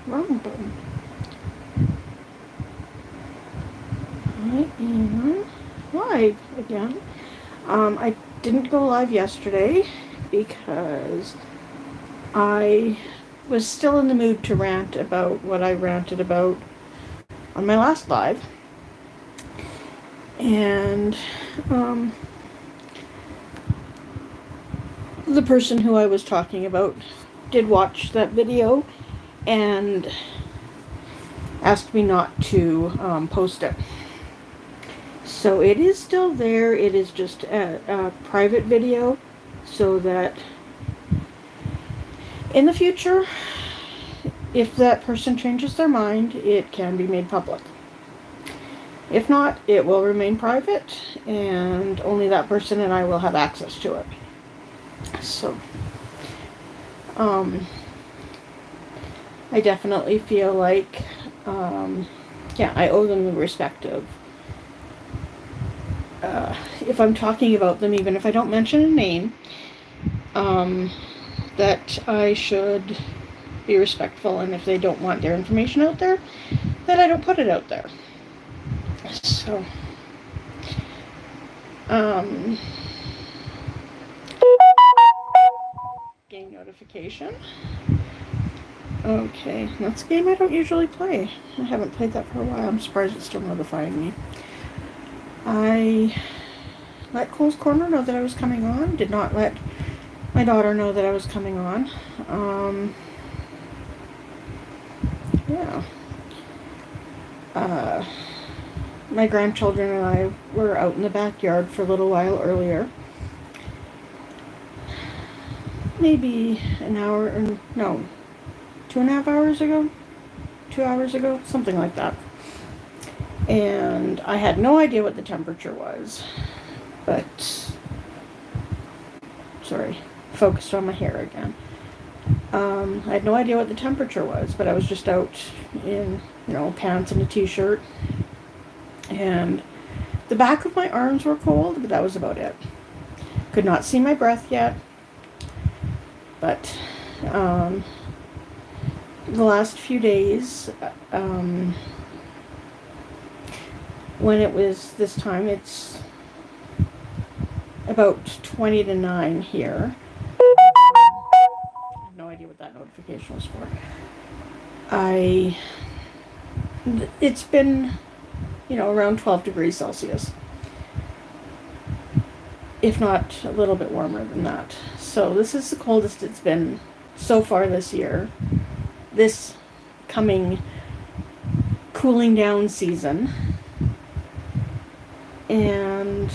Wrong button. I am live again. I didn't go live yesterday because I was still in the mood to rant about what I ranted about on my last live. And the person who I was talking about did watch that video and asked me not to post it. So it is still there. It is just a private video so that in the future, if that person changes their mind, it can be made public. If not, it will remain private and only that person and I will have access to it. So, I definitely feel like, I owe them the respect of, if I'm talking about them, even if I don't mention a name, that I should be respectful, and if they don't want their information out there, then I don't put it out there. So, game notification. Okay, that's a game I don't usually play. I haven't played that for a while. I'm surprised it's still notifying me. I let Cole's Corner know that I was coming on. Did not let my daughter know that I was coming on. My grandchildren and I were out in the backyard for a little while earlier. Maybe an hour, or no, 2.5 hours ago? 2 hours ago? Something like that. And I had no idea what the temperature was. But, sorry, focused on my hair again. I had no idea what the temperature was, but I was just out in, pants and a t-shirt. And the back of my arms were cold, but that was about it. Could not see my breath yet. But the last few days, when it was this time, it's about 20 to 9 here. I have no idea what that notification was for. It's been, around 12 degrees Celsius. If not a little bit warmer than that. So this is the coldest it's been so far this year. This coming cooling down season. And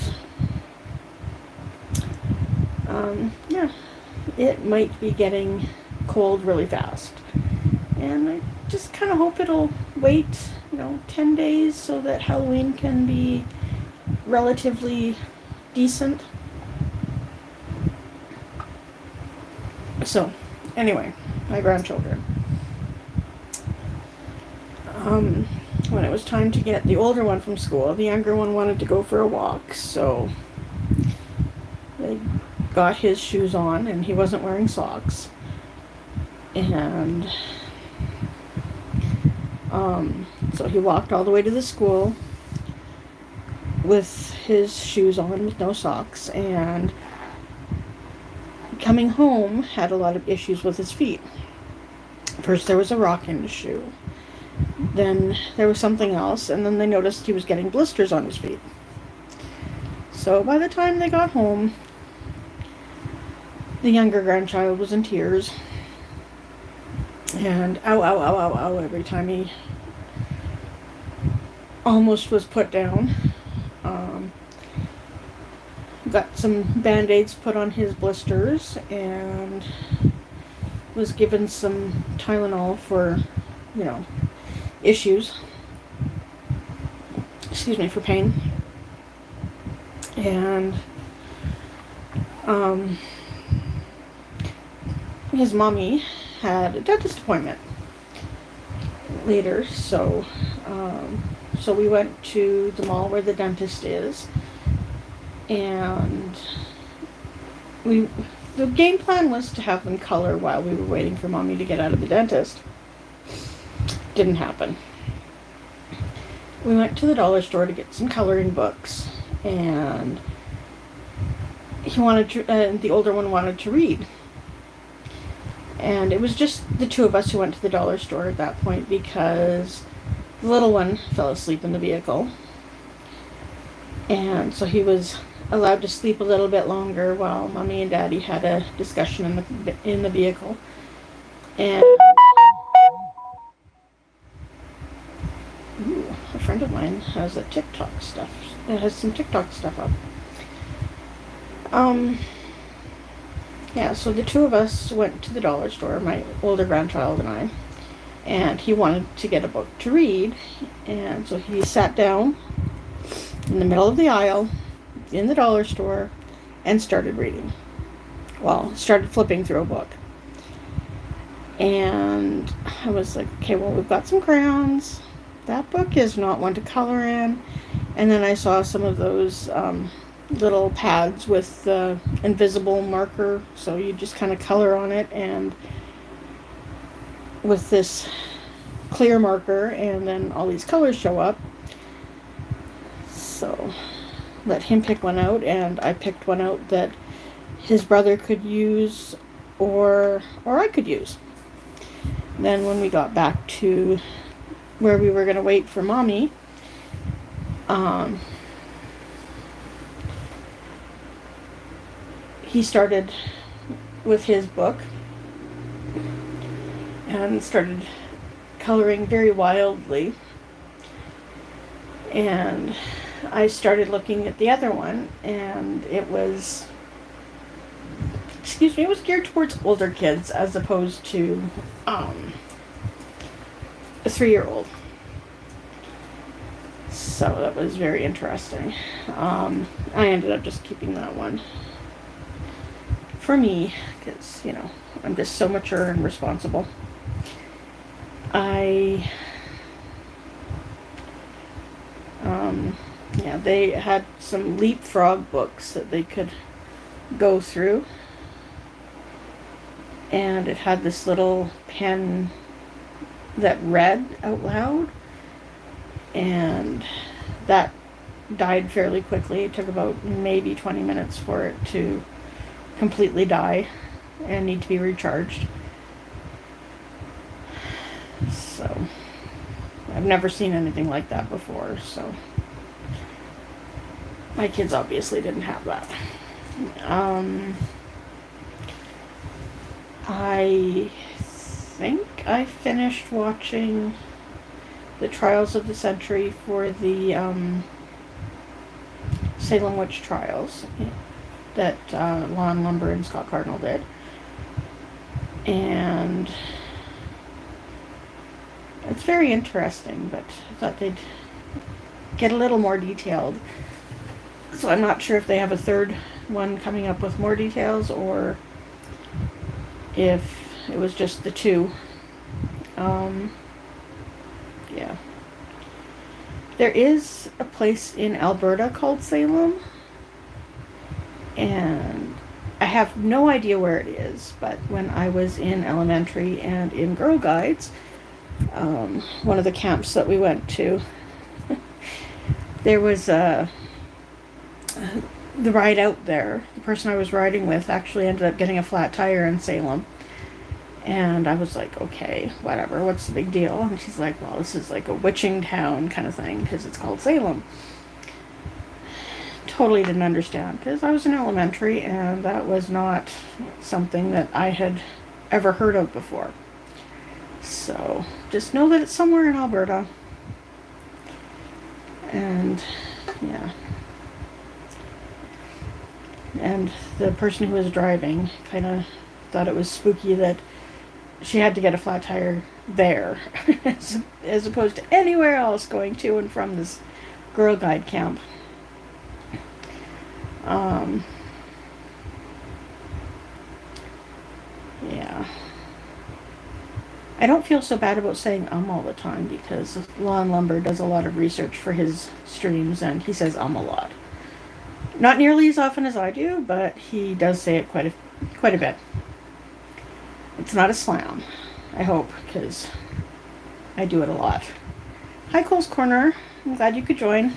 it might be getting cold really fast. And I just kind of hope it'll wait, 10 days so that Halloween can be relatively decent. So, anyway, my grandchildren. When it was time to get the older one from school, the younger one wanted to go for a walk, so they got his shoes on, and he wasn't wearing socks. And so he walked all the way to the school with his shoes on with no socks, and coming home had a lot of issues with his feet. First there was a rock in his shoe. Then there was something else, and then they noticed he was getting blisters on his feet. So by the time they got home, the younger grandchild was in tears. And ow, ow, ow, ow, ow, every time he almost was put down. Got some Band-Aids put on his blisters and was given some Tylenol for, issues. Excuse me, for pain. And his mommy had a dentist appointment later, so we went to the mall where the dentist is, and the game plan was to have them color while we were waiting for mommy to get out of the dentist. didn't happen. We went to the dollar store to get some coloring books, and the older one wanted to read. And it was just the two of us who went to the dollar store at that point because the little one fell asleep in the vehicle. And so he was allowed to sleep a little bit longer while Mommy and Daddy had a discussion in the vehicle. And a friend of mine has some TikTok stuff up. Yeah, so the two of us went to the dollar store, my older grandchild and I, and he wanted to get a book to read, and so he sat down in the middle of the aisle in the dollar store and started reading. Well, started flipping through a book. And I was like, okay, well, we've got some crayons. That book is not one to color in. And then I saw some of those little pads with the invisible marker, so you just kind of color on it, and with this clear marker, and then all these colors show up. So let him pick one out, and I picked one out that his brother could use or I could use. Then when we got back to where we were going to wait for Mommy, he started with his book and started coloring very wildly. And I started looking at the other one, and it was geared towards older kids as opposed to a 3-year-old. So that was very interesting. I ended up just keeping that one for me because, I'm just so mature and responsible. They had some Leapfrog books that they could go through. And it had this little pen that read out loud. And that died fairly quickly. It took about maybe 20 minutes for it to completely die and need to be recharged. So I've never seen anything like that before, so my kids obviously didn't have that. I think I finished watching the Trials of the Century for the Salem Witch Trials that Lon Lumber and Scott Cardinal did. And it's very interesting, but I thought they'd get a little more detailed. So I'm not sure if they have a third one coming up with more details or if it was just the two. Yeah. There is a place in Alberta called Salem, and I have no idea where it is, but when I was in elementary and in Girl Guides, one of the camps that we went to, there was the ride out there. The person I was riding with actually ended up getting a flat tire in Salem. And I was like, okay, whatever, what's the big deal? And she's like, well, this is like a witching town kind of thing because it's called Salem. Totally didn't understand because I was in elementary and that was not something that I had ever heard of before. So just know that it's somewhere in Alberta. And yeah. And the person who was driving kind of thought it was spooky that she had to get a flat tire there as opposed to anywhere else going to and from this Girl Guide camp. Yeah. I don't feel so bad about saying all the time because Lon Lumber does a lot of research for his streams and he says a lot. Not nearly as often as I do, but he does say it quite a bit. It's not a slam, I hope, because I do it a lot. Hi, Cole's Corner. I'm glad you could join.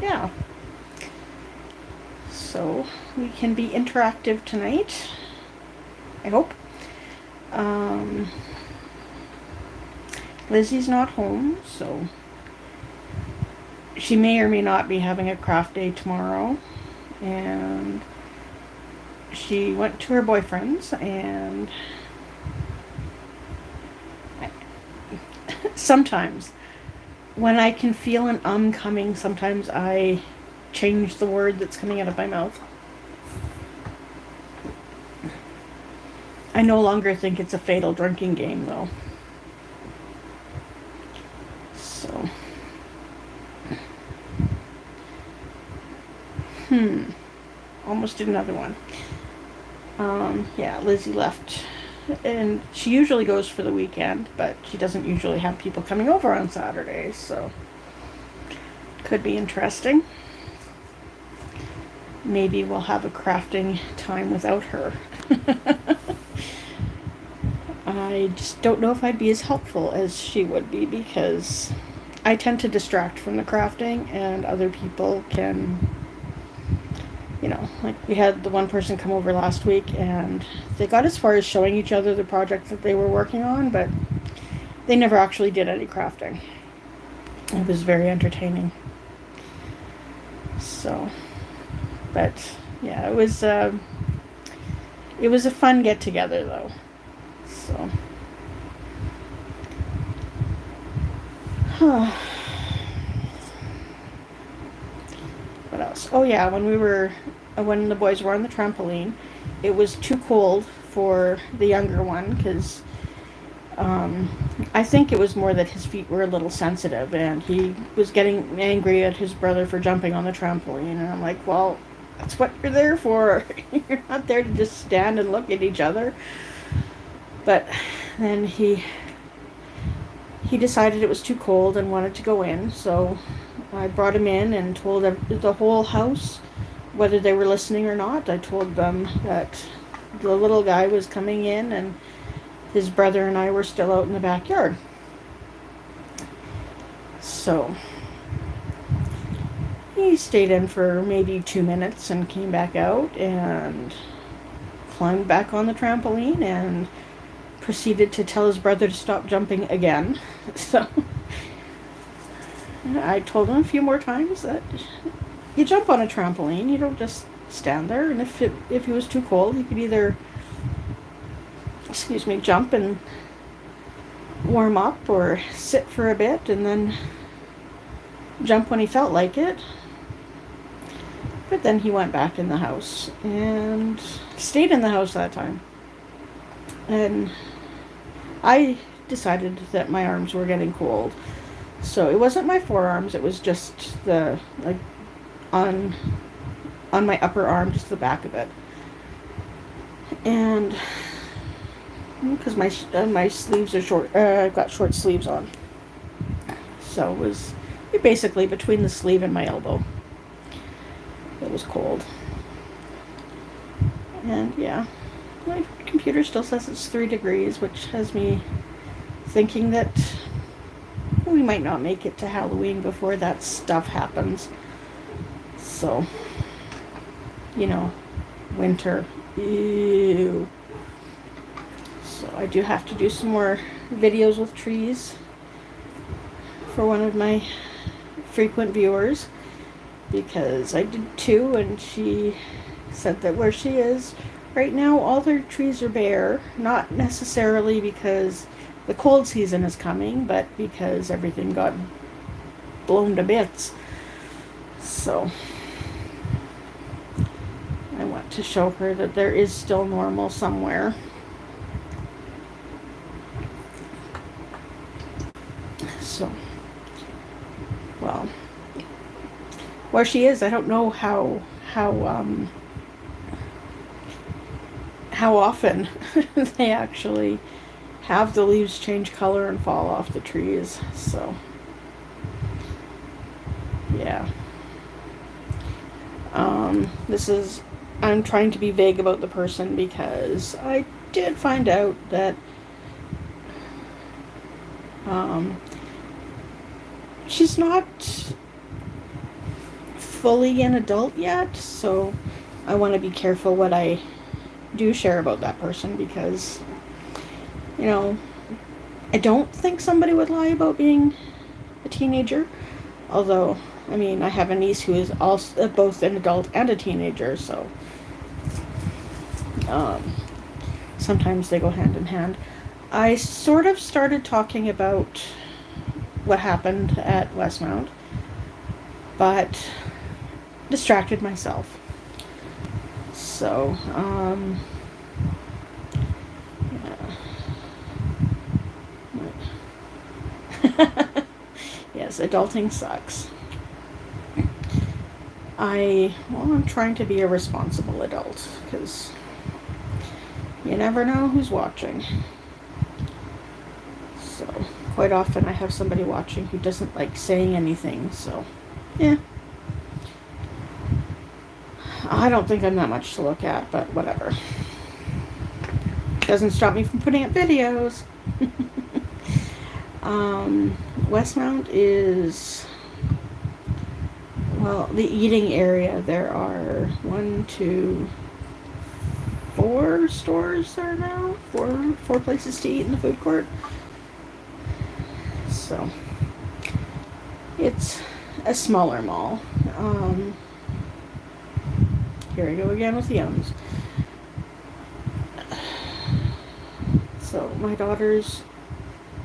Yeah. So we can be interactive tonight. I hope. Um, Lizzie's not home, so she may or may not be having a craft day tomorrow. And she went to her boyfriend's, and sometimes when I can feel an coming, sometimes I change the word that's coming out of my mouth. I no longer think it's a fatal drinking game, though. So. Almost did another one. Yeah, Lizzie left. And she usually goes for the weekend, but she doesn't usually have people coming over on Saturdays, so could be interesting. Maybe we'll have a crafting time without her. I just don't know if I'd be as helpful as she would be, because I tend to distract from the crafting, and other people can, you know, like we had the one person come over last week, and they got as far as showing each other the project that they were working on, but they never actually did any crafting. It was very entertaining. So, but yeah, it was a fun get together though. So, what else? Oh yeah, when the boys were on the trampoline, it was too cold for the younger one, because I think it was more that his feet were a little sensitive, and he was getting angry at his brother for jumping on the trampoline. And I'm like, well, that's what you're there for. You're not there to just stand and look at each other. But then he decided it was too cold and wanted to go in, so I brought him in and told the whole house, whether they were listening or not. I told them that the little guy was coming in, and his brother and I were still out in the backyard. So he stayed in for maybe 2 minutes and came back out and climbed back on the trampoline and proceeded to tell his brother to stop jumping again. So I told him a few more times that you jump on a trampoline, you don't just stand there. And if he was too cold, he could either, jump and warm up, or sit for a bit and then jump when he felt like it. But then he went back in the house and stayed in the house that time. And I decided that my arms were getting cold. So it wasn't my forearms, it was just the, like, on my upper arm, just the back of it. And because my sleeves are short, I've got short sleeves on. So it was basically between the sleeve and my elbow. It was cold. And yeah, my computer still says it's 3 degrees, which has me thinking that we might not make it to Halloween before that stuff happens. So, winter. Ew. So I do have to do some more videos with trees for one of my frequent viewers, because I did 2, and she said that where she is right now, all their trees are bare, not necessarily because the cold season is coming, but because everything got blown to bits. So I want to show her that there is still normal somewhere. So, well, where she is, I don't know how often they actually have the leaves change color and fall off the trees. So, yeah. This is I'm trying to be vague about the person because I did find out that um, she's not fully an adult yet, so I want to be careful what I do share about that person because, you know, I don't think somebody would lie about being a teenager. Although, I mean, I have a niece who is also both an adult and a teenager, so um, sometimes they go hand in hand. I sort of started talking about what happened at Westmount, but distracted myself. So, yeah. Yes, adulting sucks. I'm trying to be a responsible adult because you never know who's watching. So, quite often I have somebody watching who doesn't like saying anything, so, yeah. I don't think I'm that much to look at, but whatever. Doesn't stop me from putting up videos. Westmount is, well, the eating area. There are 4 stores there now. Four places to eat in the food court. So it's a smaller mall. Here I go again with the ums. So my daughter's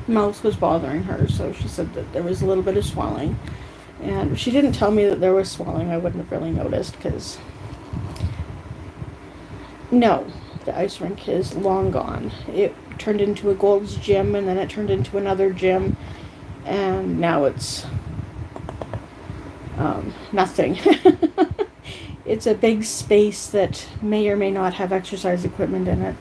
mouth was bothering her, so she said that there was a little bit of swelling. And she didn't tell me that there was swelling. I wouldn't have really noticed because, no, the ice rink is long gone. It turned into a Gold's Gym, and then it turned into another gym, and now it's nothing. It's a big space that may or may not have exercise equipment in it.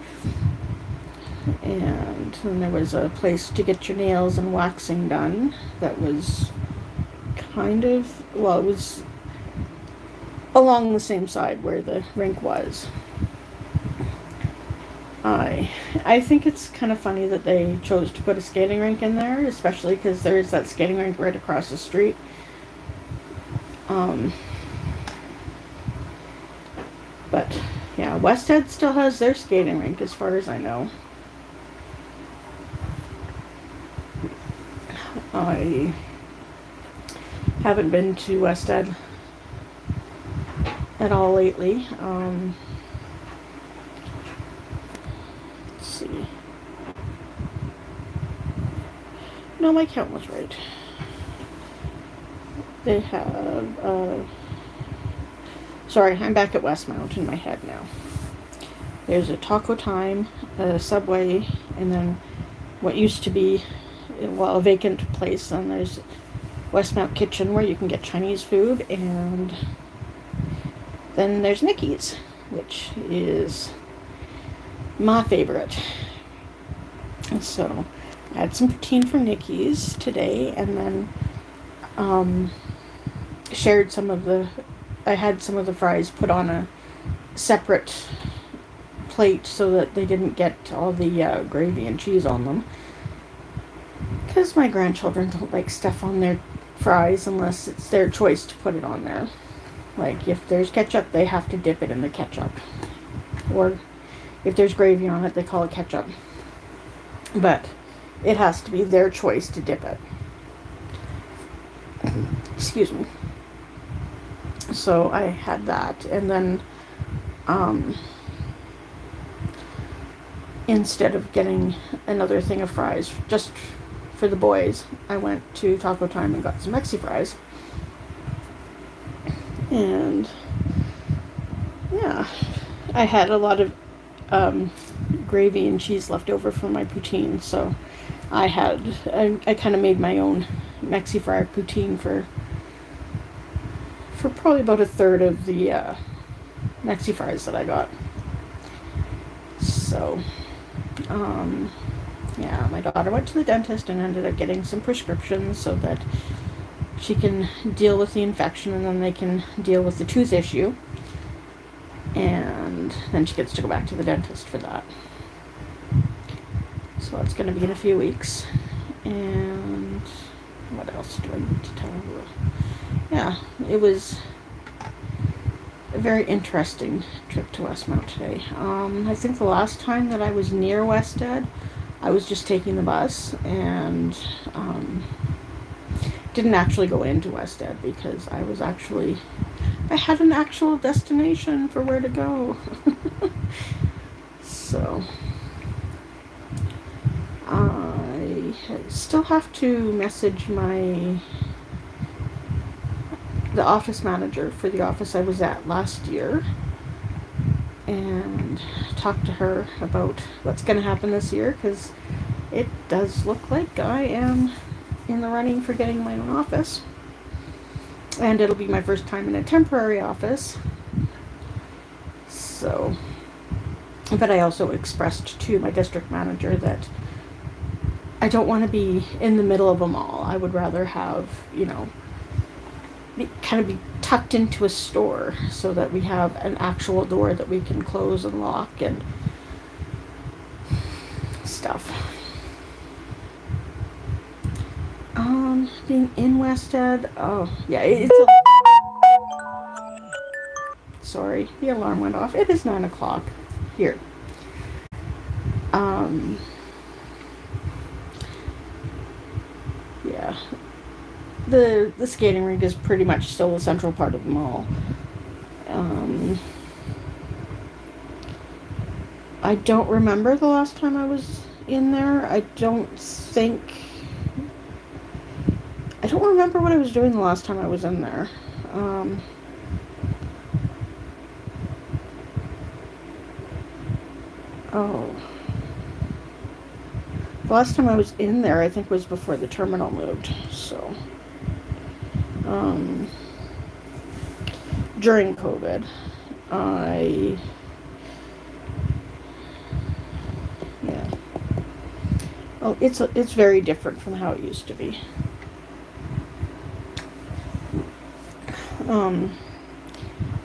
And then there was a place to get your nails and waxing done that was it was along the same side where the rink was. I think it's kind of funny that they chose to put a skating rink in there, especially because there's that skating rink right across the street. But yeah, Westhead still has their skating rink as far as I know. I haven't been to Westhead at all lately. Let's see. No, my count was right. They have, sorry, I'm back at Westmount in my head now. There's a Taco Time, a Subway, and then what used to be, well, a vacant place. And there's Westmount Kitchen where you can get Chinese food, and then there's Nikki's, which is my favorite. So I had some poutine from Nikki's today, and then shared I had some of the fries put on a separate plate so that they didn't get all the gravy and cheese on them. Because my grandchildren don't like stuff on their fries unless it's their choice to put it on there. Like, if there's ketchup, they have to dip it in the ketchup. Or if there's gravy on it, they call it ketchup. But it has to be their choice to dip it. Excuse me. So I had that, and then instead of getting another thing of fries just for the boys, I went to Taco Time and got some Mexi fries. And yeah, I had a lot of gravy and cheese left over from my poutine, so I kind of made my own Mexi fry poutine for probably about a third of the Mexi fries that I got. So yeah, my daughter went to the dentist and ended up getting some prescriptions so that she can deal with the infection, and then they can deal with the tooth issue. and then she gets to go back to the dentist for that. So that's going to be in a few weeks. And what else do I need to tell her? Yeah, it was a very interesting trip to Westmount today. I think the last time that I was near Wested, I was just taking the bus and didn't actually go into Wested because I had an actual destination for where to go. So I still have to message the office manager for the office I was at last year and talk to her about what's going to happen this year, because it does look like I am in the running for getting my own office, and it'll be my first time in a temporary office. So, but I also expressed to my district manager that I don't want to be in the middle of a mall. I would rather have, kind of be tucked into a store so that we have an actual door that we can close and lock and stuff. Being in Wested, oh yeah, sorry, the alarm went off. It is 9 o'clock here. Yeah, the skating rink is pretty much still the central part of the mall. I don't remember the last time I was in there. I don't remember what I was doing the last time I was in there. The last time I was in there, I think, was before the terminal moved. So, during COVID, well, it's very different from how it used to be.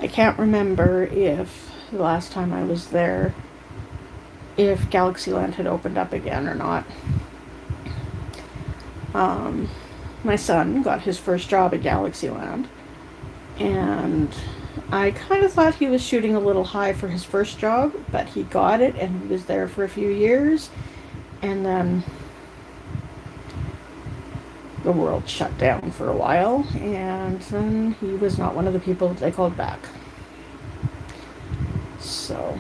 I can't remember if the last time I was there, if Galaxyland had opened up again or not. My son got his first job at Galaxyland, and I kind of thought he was shooting a little high for his first job, but he got it and he was there for a few years, and then the world shut down for a while, and then he was not one of the people that they called back. So,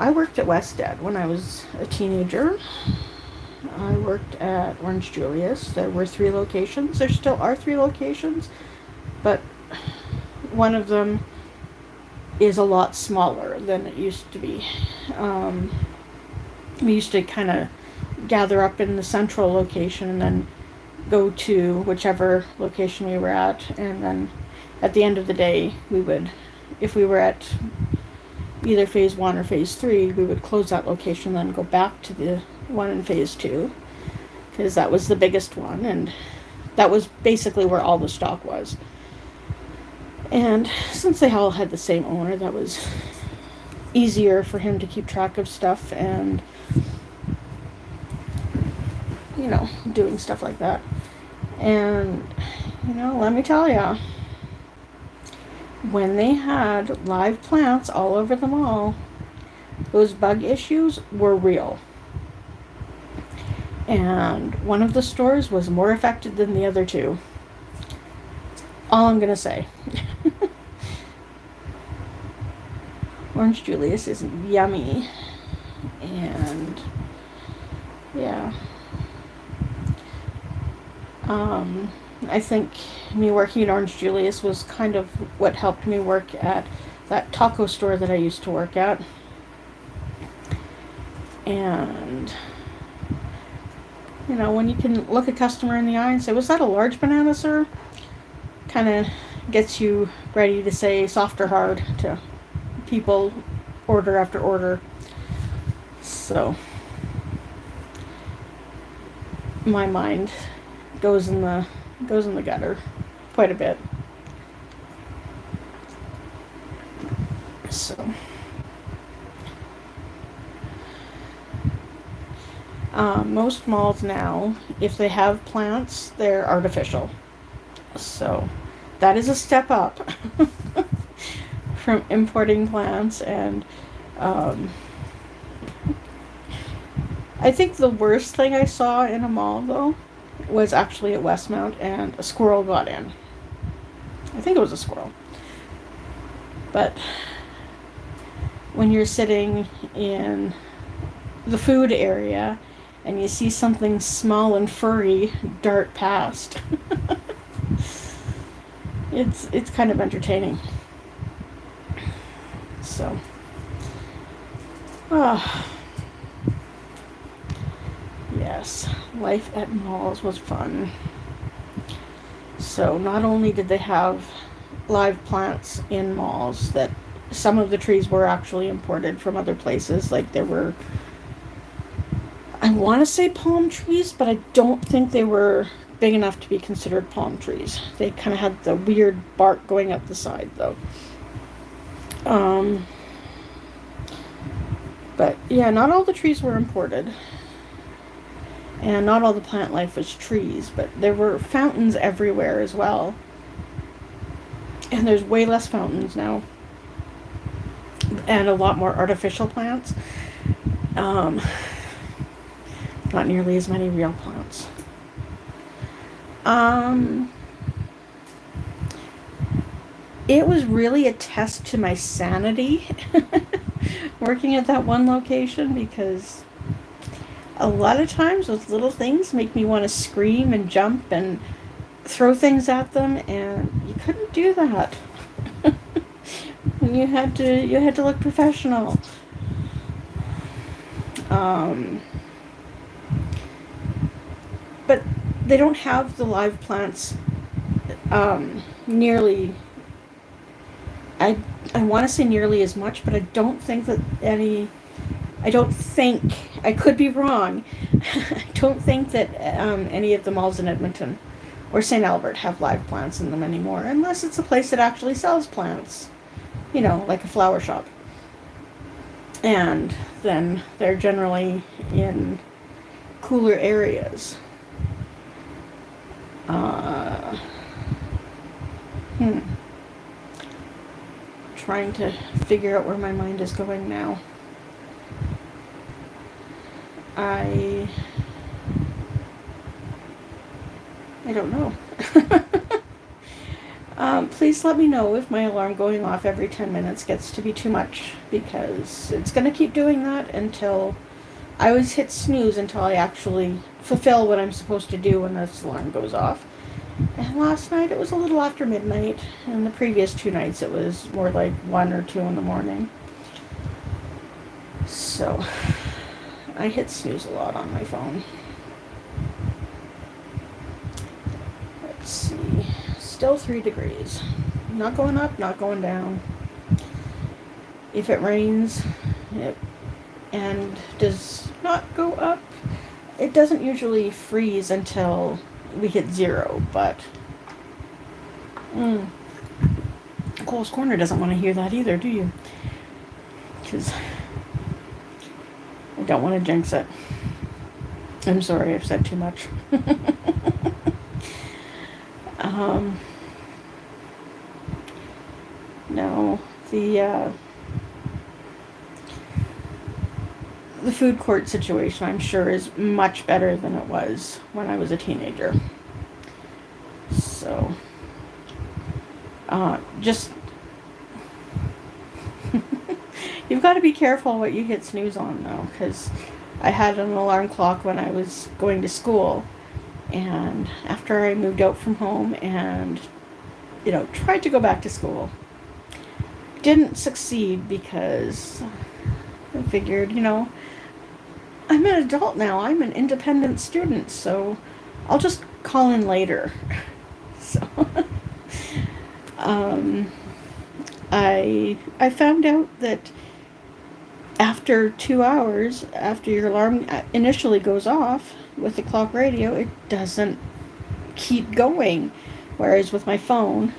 I worked at Wested when I was a teenager. I worked at Orange Julius. There were 3 locations. There still are 3 locations, but one of them is a lot smaller than it used to be. We used to kind of gather up in the central location and then go to whichever location we were at, and then at the end of the day, if we were at either phase 1 or phase 3, we would close that location and then go back to the one in phase 2, because that was the biggest one, and that was basically where all the stock was. And since they all had the same owner, that was easier for him to keep track of stuff and, doing stuff like that. And, let me tell ya, when they had live plants all over the mall, those bug issues were real. And one of the stores was more affected than the other 2. All I'm going to say. Orange Julius is yummy. And, yeah. I think me working at Orange Julius was kind of what helped me work at that taco store that I used to work at. And, when you can look a customer in the eye and say, "Was that a large banana, sir?" Kind of gets you ready to say soft or hard to people order after order. So, my mind goes in the gutter quite a bit. Most malls now, if they have plants, they're artificial. So that is a step up from importing plants. And um, I think the worst thing I saw in a mall, though, was actually at Westmount, and a squirrel got in. I think it was a squirrel. But when you're sitting in the food area and you see something small and furry dart past, it's kind of entertaining. So, yes, life at malls was fun. So not only did they have live plants in malls, that some of the trees were actually imported from other places, like there were, I want to say palm trees, but I don't think they were big enough to be considered palm trees. They kind of had the weird bark going up the side, though. But yeah, not all the trees were imported. And not all the plant life was trees, but there were fountains everywhere as well. And there's way less fountains now. And a lot more artificial plants. Not nearly as many real plants. It was really a test to my sanity working at that one location, because a lot of times those little things make me want to scream and jump and throw things at them, and you couldn't do that. You had to look professional. But they don't have the live plants nearly. I want to say nearly as much, but I don't think that any. I don't think, I could be wrong. I don't think that any of the malls in Edmonton or St. Albert have live plants in them anymore, unless it's a place that actually sells plants, like a flower shop. And then they're generally in cooler areas. Trying to figure out where my mind is going now. I don't know. Please let me know if my alarm going off every 10 minutes gets to be too much, because it's going to keep doing that until I always hit snooze until I actually fulfill what I'm supposed to do when this alarm goes off. And last night it was a little after midnight, and the previous 2 nights it was more like 1 or 2 in the morning. So I hit snooze a lot on my phone. Let's see. Still 3 degrees. Not going up, not going down. If it rains and does not go up, it doesn't usually freeze until we hit 0, but Cole's Corner doesn't want to hear that either, do you? Because I don't want to jinx it. I'm sorry, I've said too much. No, the food court situation, I'm sure, is much better than it was when I was a teenager. So, just you've got to be careful what you hit snooze on, though, because I had an alarm clock when I was going to school, and after I moved out from home and, tried to go back to school, didn't succeed because I figured, I'm an adult now, I'm an independent student, so I'll just call in later. So, I found out that after 2 hours, after your alarm initially goes off with the clock radio, it doesn't keep going. Whereas with my phone,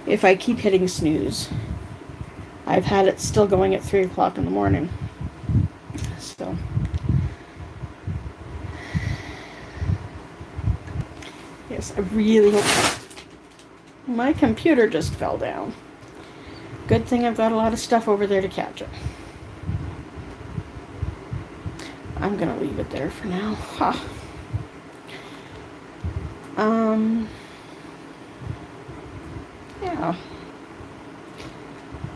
if I keep hitting snooze, I've had it still going at 3 o'clock in the morning. So, this. I really hope. My computer just fell down. Good thing I've got a lot of stuff over there to catch it. I'm gonna leave it there for now. Huh. Yeah.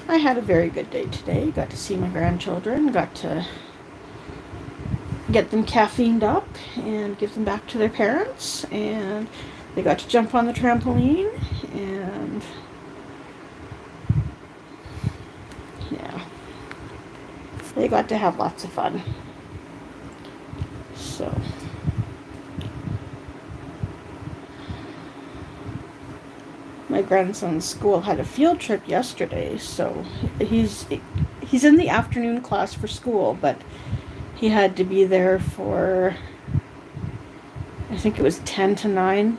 I had a very good day today. Got to see my grandchildren. Got to get them caffeined up and give them back to their parents. And they got to jump on the trampoline. And yeah, they got to have lots of fun. So my grandson's school had a field trip yesterday, so he's in the afternoon class for school, but he had to be there for, I think it was 10 to 9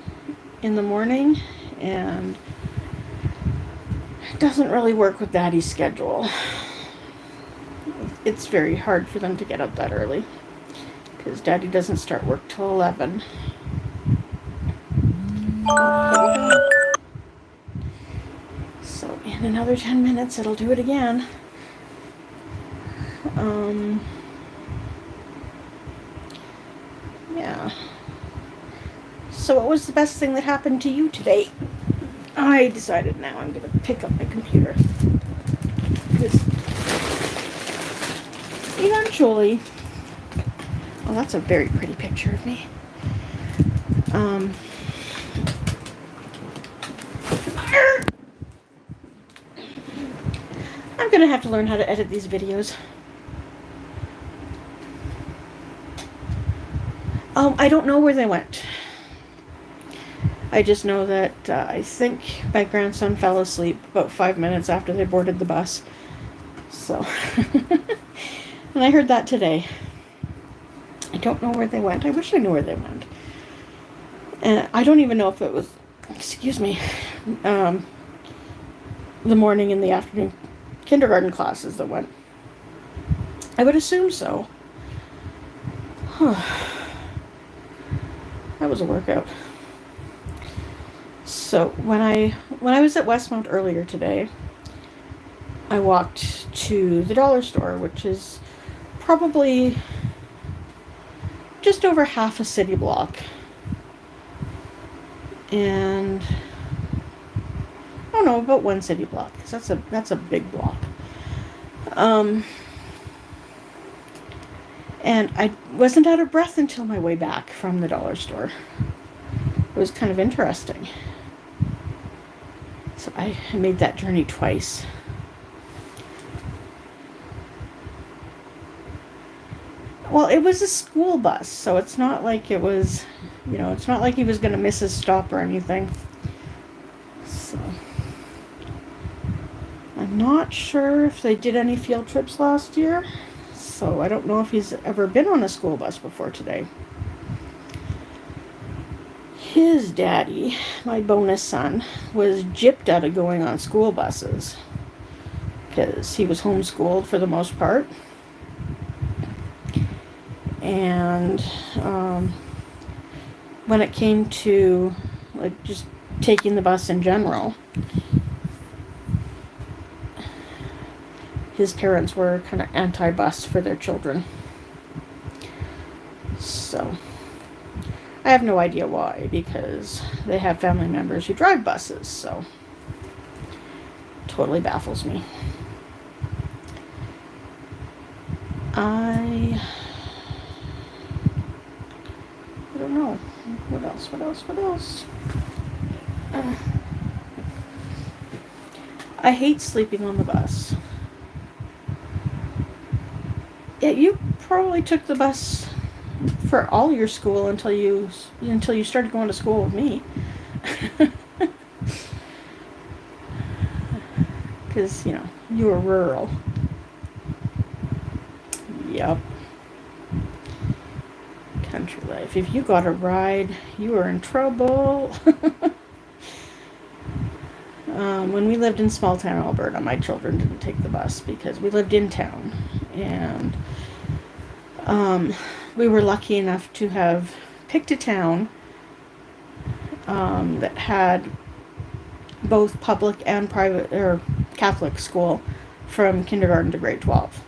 in the morning, and it doesn't really work with Daddy's schedule. It's very hard for them to get up that early because Daddy doesn't start work till 11. So in another 10 minutes it'll do it again. Yeah. So what was the best thing that happened to you today? I decided now I'm going to pick up my computer. Because eventually... Oh, that's a very pretty picture of me. I'm going to have to learn how to edit these videos. I don't know where they went. I just know that I think my grandson fell asleep about 5 minutes after they boarded the bus. So, and I heard that today. I don't know where they went. I wish I knew where they went. And I don't even know if it was, excuse me, the morning and the afternoon kindergarten classes that went. I would assume so. That was a workout. So when I was at Westmount earlier today, I walked to the dollar store, which is probably just over half a city block. And oh no, about one city block, because that's a big block. And I wasn't out of breath until my way back from the dollar store. It was kind of interesting. So I made that journey twice. Well, it was a school bus, so it's not like it was, it's not like he was going to miss his stop or anything. So I'm not sure if they did any field trips last year. So I don't know if he's ever been on a school bus before today. His daddy, my bonus son, was gypped out of going on school buses because he was homeschooled for the most part. And when it came to like just taking the bus in general, his parents were kind of anti-bus for their children. So I have no idea why, because they have family members who drive buses, so totally baffles me. I don't know. What else? I hate sleeping on the bus. Yeah, you probably took the bus for all your school until you started going to school with me. Because, you were rural. Yep. Country life. If you got a ride, you were in trouble. When we lived in small town Alberta, my children didn't take the bus because we lived in town. And we were lucky enough to have picked a town that had both public and private or Catholic school from kindergarten to grade 12.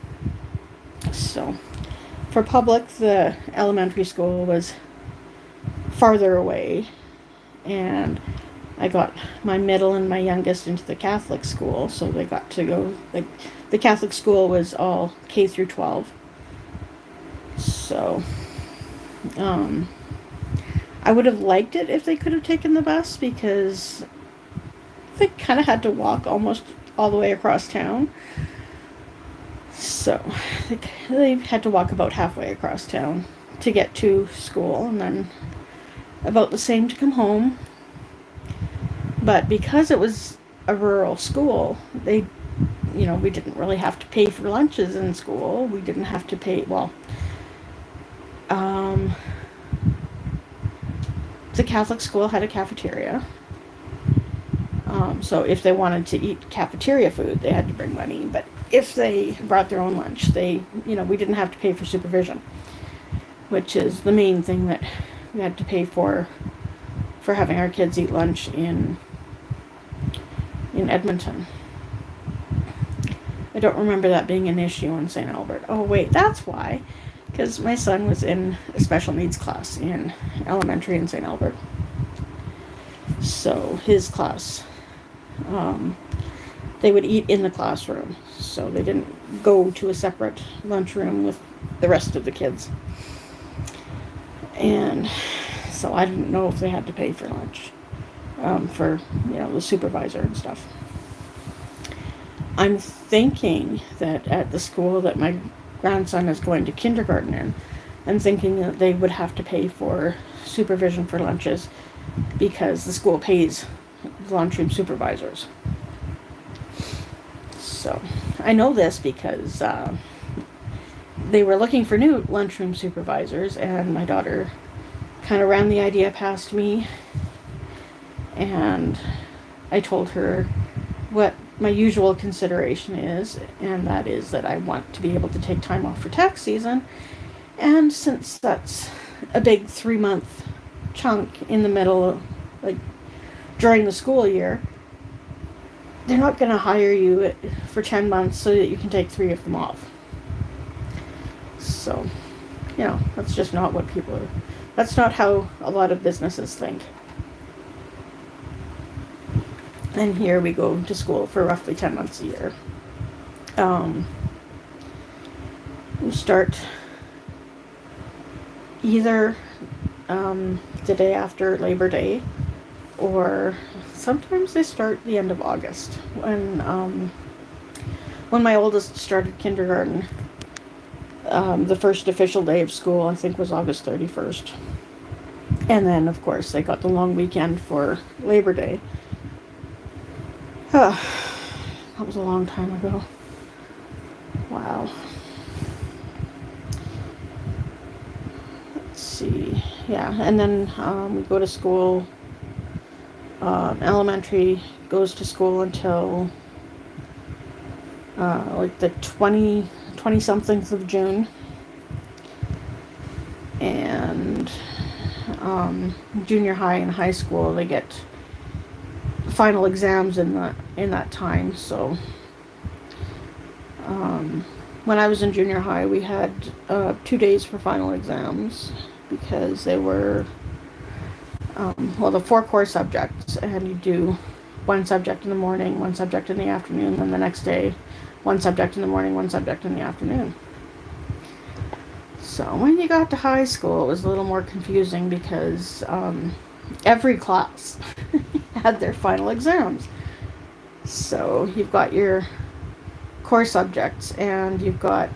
So for public, the elementary school was farther away, and I got my middle and my youngest into the Catholic school, so they got to go, like, the Catholic school was all K through 12. So, I would have liked it if they could have taken the bus, because they kind of had to walk almost all the way across town. So, they had to walk about halfway across town to get to school, and then about the same to come home. But because it was a rural school, we didn't really have to pay for lunches in school. We didn't have to pay, the Catholic school had a cafeteria. So if they wanted to eat cafeteria food, they had to bring money. But if they brought their own lunch, we didn't have to pay for supervision, which is the main thing that we had to pay for having our kids eat lunch in Edmonton. I don't remember that being an issue in St. Albert. Oh, wait, that's why. Because my son was in a special needs class in elementary in St. Albert. So his class, they would eat in the classroom. So they didn't go to a separate lunchroom with the rest of the kids. And so I didn't know if they had to pay for lunch for, the supervisor and stuff. I'm thinking that at the school that my grandson is going to kindergarten in, I'm thinking that they would have to pay for supervision for lunches because the school pays the lunchroom supervisors. So I know this because they were looking for new lunchroom supervisors, and my daughter kind of ran the idea past me, and I told her what my usual consideration is, and that is that I want to be able to take time off for tax season. And since that's a big 3-month chunk in the middle, during the school year, they're not going to hire you for 10 months so that you can take 3 of them off. So, that's just not what that's not how a lot of businesses think. And here we go to school for roughly 10 months a year. We start either the day after Labor Day, or sometimes they start the end of August. When my oldest started kindergarten, the first official day of school, I think, was August 31st. And then, of course, they got the long weekend for Labor Day. That was a long time ago. Wow. Let's see. Yeah, and then we go to school. Elementary goes to school until the 20-somethings of June. And junior high and high school, they get final exams in that time. So when I was in junior high, we had 2 days for final exams, because they were the 4 core subjects, and you do 1 subject in the morning, 1 subject in the afternoon, then the next day 1 subject in the morning, 1 subject in the afternoon. So when you got to high school, it was a little more confusing, because every class had their final exams. So you've got your core subjects, and you've got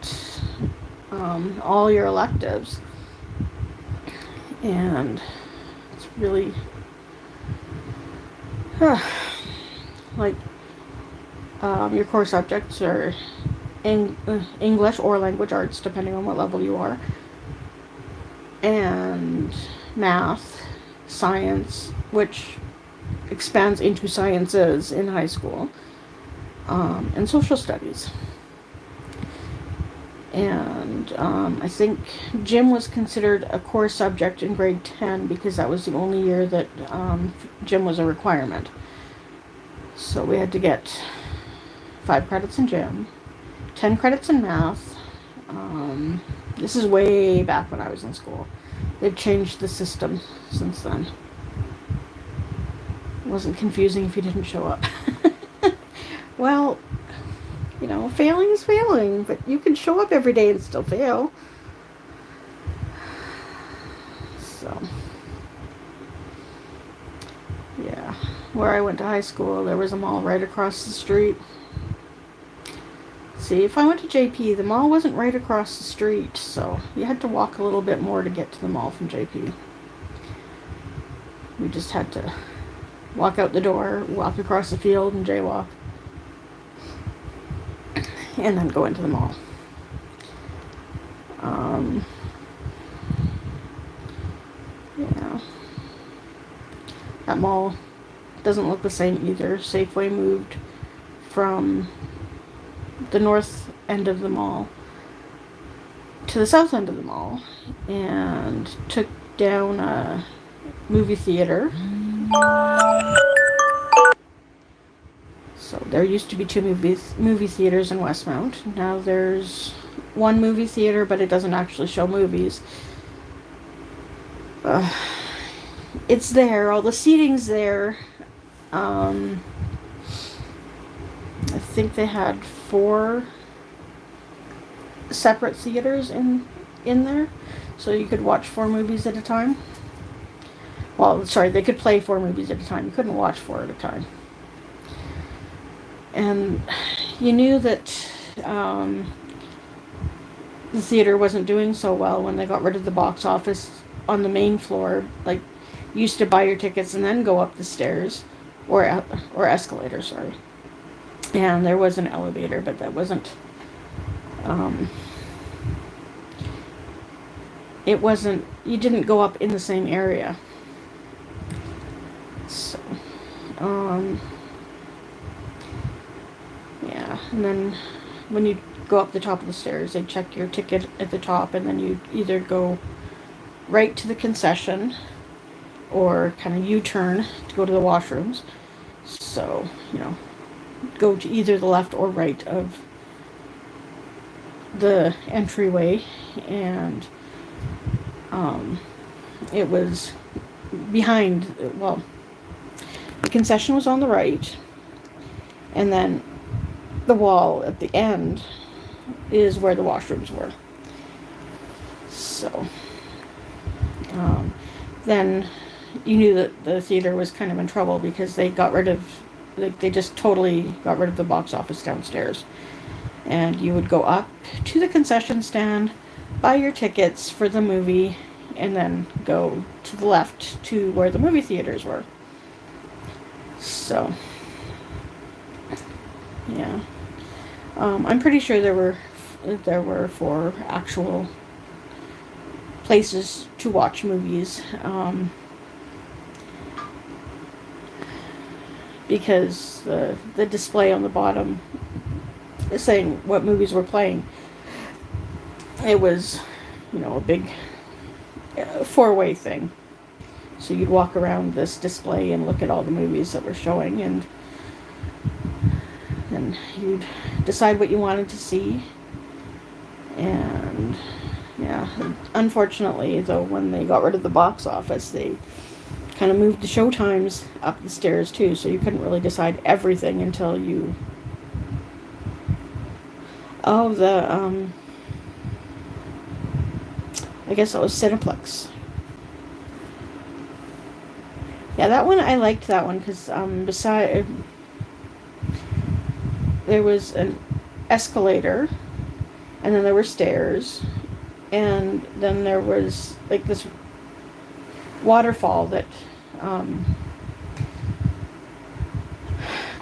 all your electives, and it's really your core subjects are English or language arts, depending on what level you are, and math, science, which expands into sciences in high school, and social studies. And I think gym was considered a core subject in grade 10 because that was the only year that gym was a requirement. So we had to get 5 credits in gym, 10 credits in math. This is way back when I was in school. They've changed the system since then. It wasn't confusing if you didn't show up. Well, failing is failing, but you can show up every day and still fail. So, yeah. Where I went to high school, there was a mall right across the street. See, if I went to JP, the mall wasn't right across the street, so you had to walk a little bit more to get to the mall from JP. We just had to walk out the door, walk across the field, and jaywalk. And then go into the mall. Yeah. That mall doesn't look the same either. Safeway moved from the north end of the mall to the south end of the mall and took down a movie theater. So there used to be 2 movie theaters in Westmount. Now there's 1 movie theater, but it doesn't actually show movies. It's there. All the seating's there. I think they had 4 separate theaters in there, so you could watch 4 movies at a time. Well, sorry, they could play 4 movies at a time. You couldn't watch 4 at a time. And you knew that the theater wasn't doing so well when they got rid of the box office on the main floor. Like, you used to buy your tickets and then go up the stairs, or escalator, sorry. And there was an elevator, but that wasn't. It wasn't. You didn't go up in the same area. So, yeah, and then when you go up the top of the stairs, they check your ticket at the top, and then you either go right to the concession or kind of U-turn to go to the washrooms. So, go to either the left or right of the entryway, and it was behind, well, the concession was on the right, and then the wall at the end is where the washrooms were. So, then you knew that the theater was kind of in trouble because they just totally got rid of the box office downstairs. And you would go up to the concession stand, buy your tickets for the movie, and then go to the left to where the movie theaters were. So, yeah. I'm pretty sure there were 4 actual places to watch movies, because the display on the bottom is saying what movies were playing. It was, a big 4-way thing. So you'd walk around this display and look at all the movies that were showing, and you'd decide what you wanted to see. And yeah, unfortunately, though, when they got rid of the box office, they kind of moved the show times up the stairs too, so you couldn't really decide everything until you... Oh, I guess that was Cineplex. Yeah, that one, I liked that one, because there was an escalator, and then there were stairs, and then there was like this waterfall that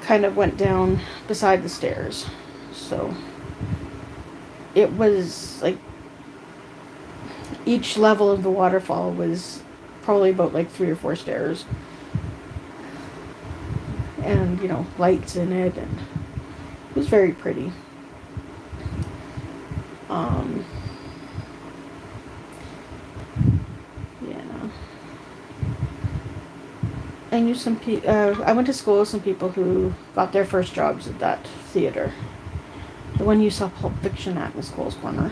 kind of went down beside the stairs. So it was like each level of the waterfall was probably about like 3 or 4 stairs, and lights in it, and it was very pretty. Um, yeah. I knew some I went to school with some people who got their first jobs at that theater. The one you saw Pulp Fiction at was Cole's Corner.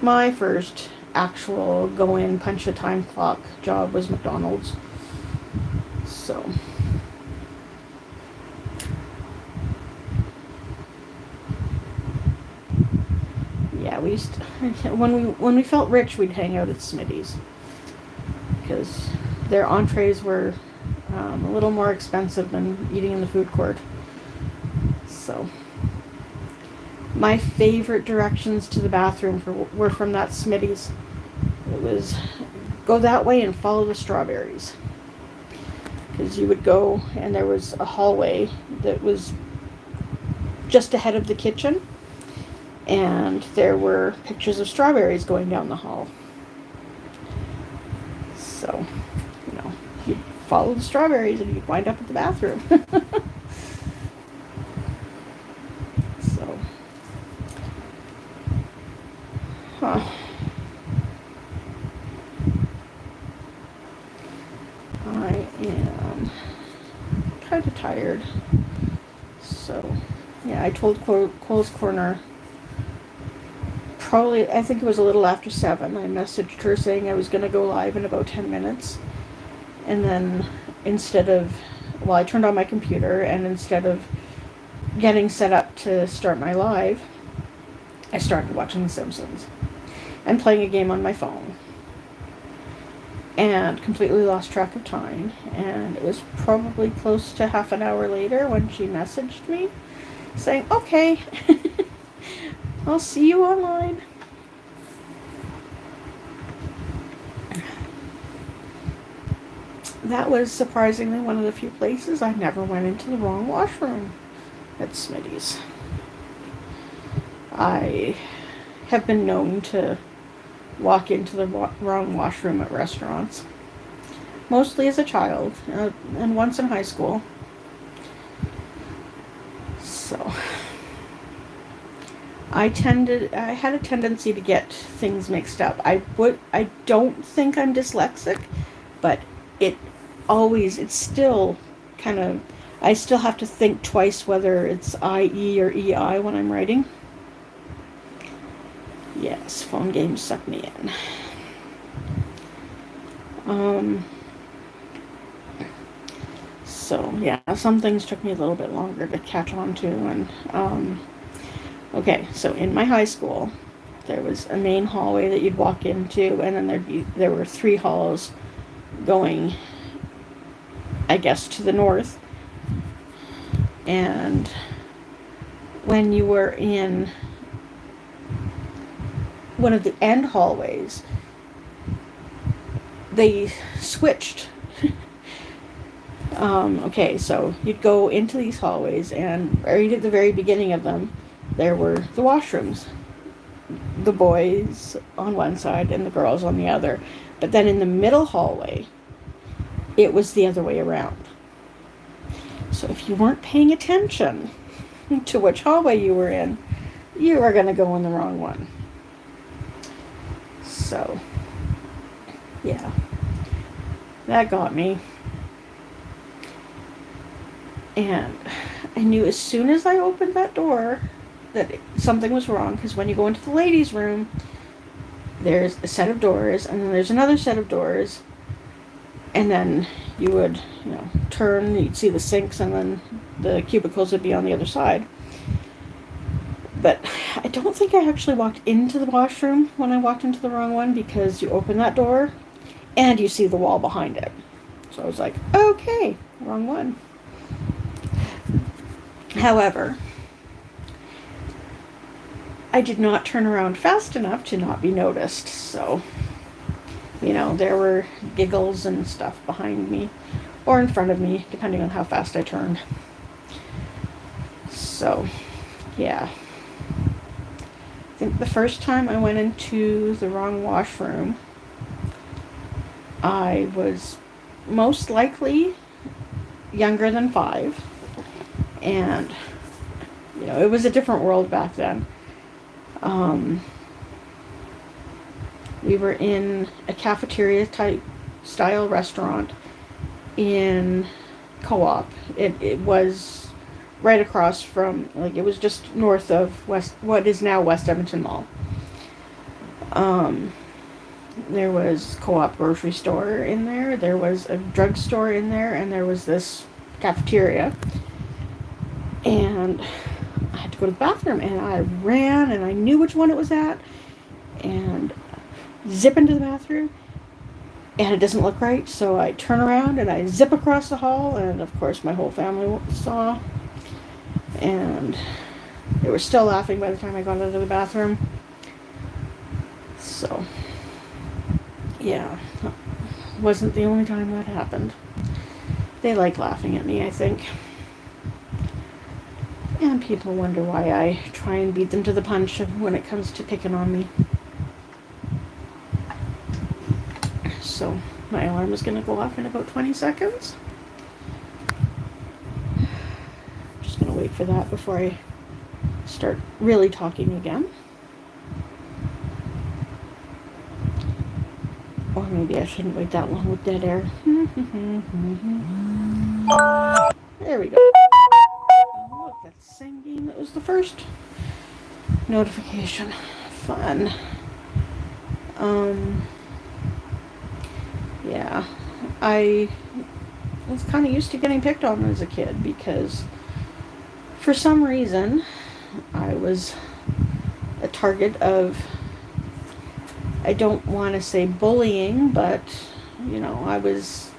My first actual go in, punch the time clock job was McDonald's. So. Yeah, we used to, when we felt rich, we'd hang out at Smitty's because their entrees were a little more expensive than eating in the food court. So, my favorite directions to the bathroom were from that Smitty's. It was go that way and follow the strawberries. Because you would go and there was a hallway that was just ahead of the kitchen, and there were pictures of strawberries going down the hall. So, you'd follow the strawberries and you'd wind up at the bathroom. So, I am kind of tired. So, yeah, I told Cole's Corner probably, I think it was a little after 7. I messaged her saying I was going to go live in about 10 minutes. And then I turned on my computer, and instead of getting set up to start my live, I started watching The Simpsons and playing a game on my phone. And completely lost track of time. And it was probably close to half an hour later when she messaged me saying, okay, I'll see you online. That was surprisingly one of the few places I never went into the wrong washroom at Smitty's. I have been known to walk into the wrong washroom at restaurants, mostly as a child and once in high school. So I had a tendency to get things mixed up. I don't think I'm dyslexic, but it's still kind of, I still have to think twice whether it's IE or EI when I'm writing. Yes, phone games suck me in. So yeah, some things took me a little bit longer to catch on to, and okay, so in my high school, there was a main hallway that you'd walk into, and then there were 3 halls going, I guess, to the north. And when you were in one of the end hallways, they switched. Okay, so you'd go into these hallways, and right at the very beginning of them, there were the washrooms. The boys on one side and the girls on the other. But then in the middle hallway, it was the other way around. So if you weren't paying attention to which hallway you were in, you were going to go in the wrong one. So, yeah, that got me. And I knew as soon as I opened that door that something was wrong, because when you go into the ladies' room, there's a set of doors, and then there's another set of doors, and then you would, turn, you'd see the sinks, and then the cubicles would be on the other side. But I don't think I actually walked into the washroom when I walked into the wrong one, because you open that door, and you see the wall behind it. So I was like, okay, wrong one. However, I did not turn around fast enough to not be noticed, so, there were giggles and stuff behind me, or in front of me, depending on how fast I turned. So, yeah. I think the first time I went into the wrong washroom, I was most likely younger than 5, and, it was a different world back then. Um, we were in a cafeteria type style restaurant in Co-op. It was right across from, like, it was just north of what is now West Edmonton Mall. There was Co-op grocery store in there. There was a drugstore in there, and there was this cafeteria. And I had to go to the bathroom, and I ran, and I knew which one it was at, and zip into the bathroom, and it doesn't look right, so I turn around and I zip across the hall, and of course my whole family saw, and they were still laughing by the time I got out of the bathroom. So, yeah, wasn't the only time that happened. They like laughing at me, I think. And people wonder why I try and beat them to the punch when it comes to picking on me. So, my alarm is going to go off in about 20 seconds. Just going to wait for that before I start really talking again. Or maybe I shouldn't wait that long with dead air. There we go. Oh, look, that's the same game that was the first notification. Fun. Yeah, I was kind of used to getting picked on as a kid because for some reason I was a target of, I don't want to say bullying, but, you know, I was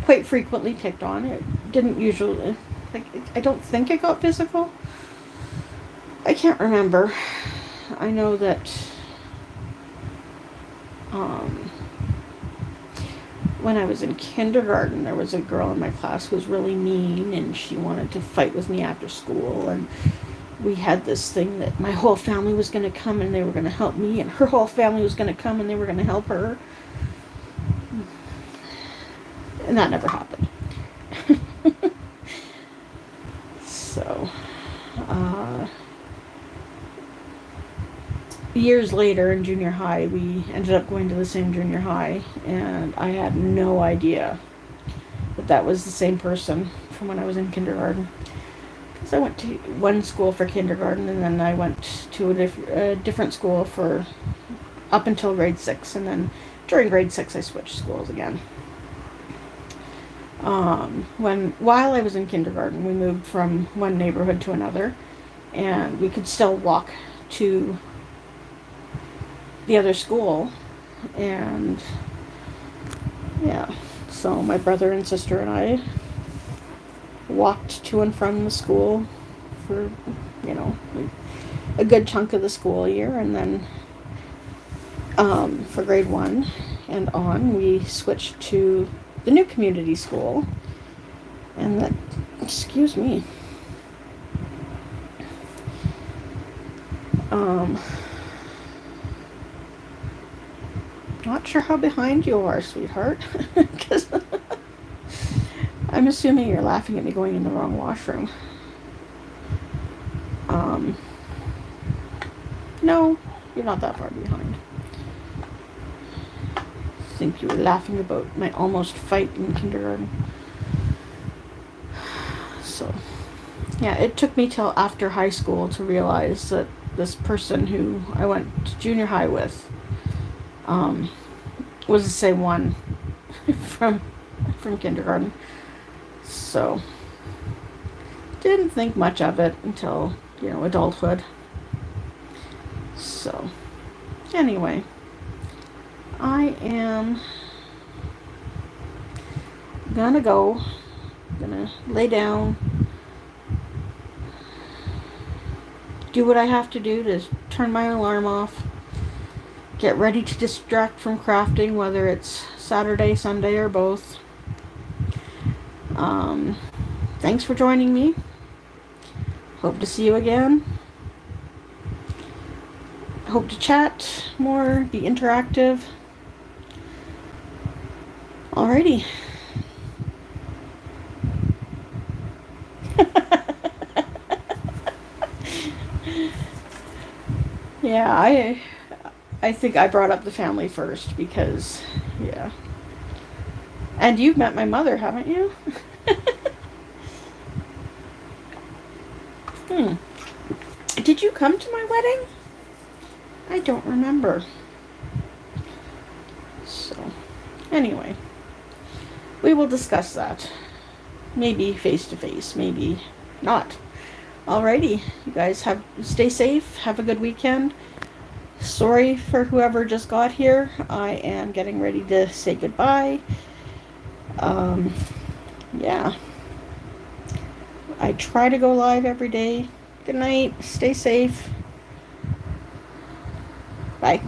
quite frequently picked on. It didn't usually, like, I don't think it got physical. I can't remember. I know that when I was in kindergarten, there was a girl in my class who was really mean, and she wanted to fight with me after school, and we had this thing that my whole family was going to come and they were going to help me, and her whole family was going to come and they were going to help her. And that never happened. So, years later in junior high, we ended up going to the same junior high, and I had no idea that was the same person from when I was in kindergarten. Because I went to one school for kindergarten, and then I went to a different school for up until grade 6, and then during grade 6 I switched schools again. While I was in kindergarten, we moved from one neighborhood to another, and we could still walk to the other school, and yeah, so my brother and sister and I walked to and from the school for, you know, a good chunk of the school year, and then for grade 1 and on, we switched to the new community school, and that, excuse me, not sure how behind you are, sweetheart, because I'm assuming you're laughing at me going in the wrong washroom. No, you're not that far behind. I think you were laughing about my almost fight in kindergarten. So, yeah, it took me till after high school to realize that this person who I went to junior high with was the same one from kindergarten. So, didn't think much of it until, you know, adulthood. So, anyway, I am gonna lay down, do what I have to do to turn my alarm off, get ready to distract from crafting, whether it's Saturday, Sunday, or both. Thanks for joining me. Hope to see you again. Hope to chat more, be interactive. Alrighty. Yeah, I think I brought up the family first because, yeah. And you've met my mother, haven't you? Hmm. Did you come to my wedding? I don't remember. So, anyway, we will discuss that. Maybe face to face, maybe not. Alrighty, you guys stay safe, have a good weekend. Sorry for whoever just got here. I am getting ready to say goodbye. Um, yeah. I try to go live every day. Good night. Stay safe. Bye.